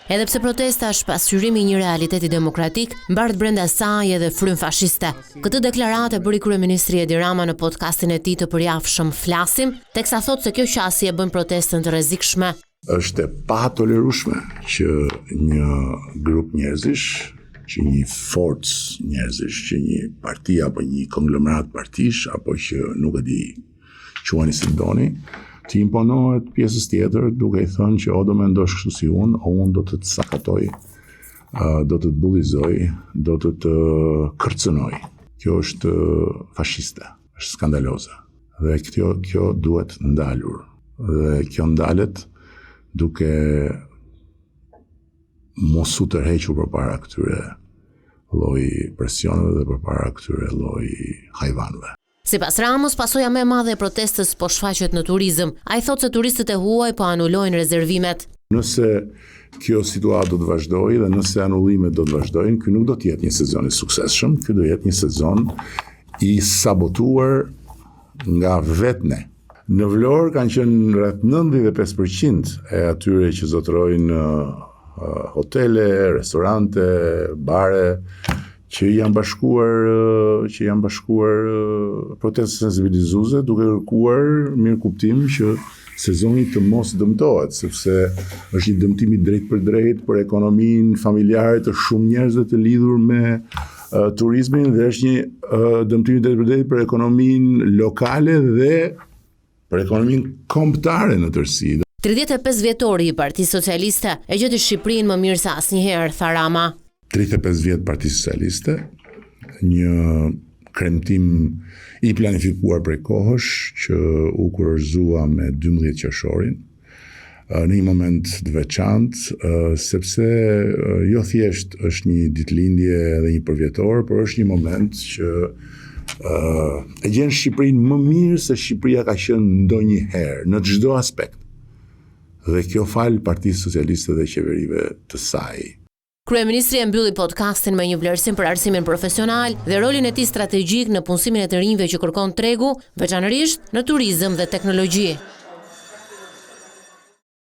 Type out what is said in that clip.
Edhe pse protesta është pasqyrimi i një realiteti demokratik, mbart brenda saj edhe frym fashiste. Këtë deklaratë bëri kryeministri Edi Rama në podcastin e tij të përjavshëm Flasim, teksa thotë se kjo qasje bën protestën të rrezikshme. Është e patolerueshme që një grup njerëzish, që një forcë njerëzish, që një parti apo një konglomerat partish, apo që nuk e di quani si doni, të imponohet pjesës tjetër duke i thënë që o do mendosh kështu si unë, o unë do të të sakatoj, do të të bullizoj, do të të kërcënoj. Kjo është fashiste, është skandaloze. Dhe kjo duhet ndalur. Dhe kjo ndalet duke mos u tërhequr përpara këtyre lloj presioneve dhe përpara këtyre lloj hajvanëve. Sipas Ramos, pasoja më e madhe e protestës po shfaqet në turizëm. Ai thotë se turistët e huaj po anulojnë rezervimet. Nëse kjo situatë do të vazhdojë dhe nëse anullimet do të vazhdojnë, ky nuk do të jetë një sezon i suksesshëm, ky do jetë një sezon i sabotuar nga vetë ne. Në Vlorë kanë qenë rreth 95% e atyre që zotërojnë hotele, restorante, bare, që janë bashkuar protestë sensibilizuese duke kërkuar mirë kuptim që sezoni të mos dëmtohet, sepse është një dëmtim i drejt për ekonominë familjare të shumë njerëzve të lidhur me turizmin dhe është një dëmtim i drejt për ekonominë lokale dhe për ekonominë kombëtare në tërësi. 35 vjetori i Partisë Socialiste e gjeti Shqipërinë më mirë se asnjëherë, tha Rama. 35 vjet Partisë Socialiste, një kremtim i planifikuar prej kohësh që u kurorëzua me 12 qershorin, në një moment të veçantë, sepse jo thjesht është një ditëlindje dhe një përvjetor, por është një moment që e gjen Shqipërinë më mirë se Shqipëria ka qenë ndonjëherë në çdo aspekt. Dhe kjo fal Partisë Socialiste dhe qeverive të saj. Kryeministri e mbylli podcastin me një vlerësim për arsimin profesional dhe rolin e tij strategjik në punësimin e të rinjve që kërkon tregu, veçanërisht në turizëm dhe teknologji.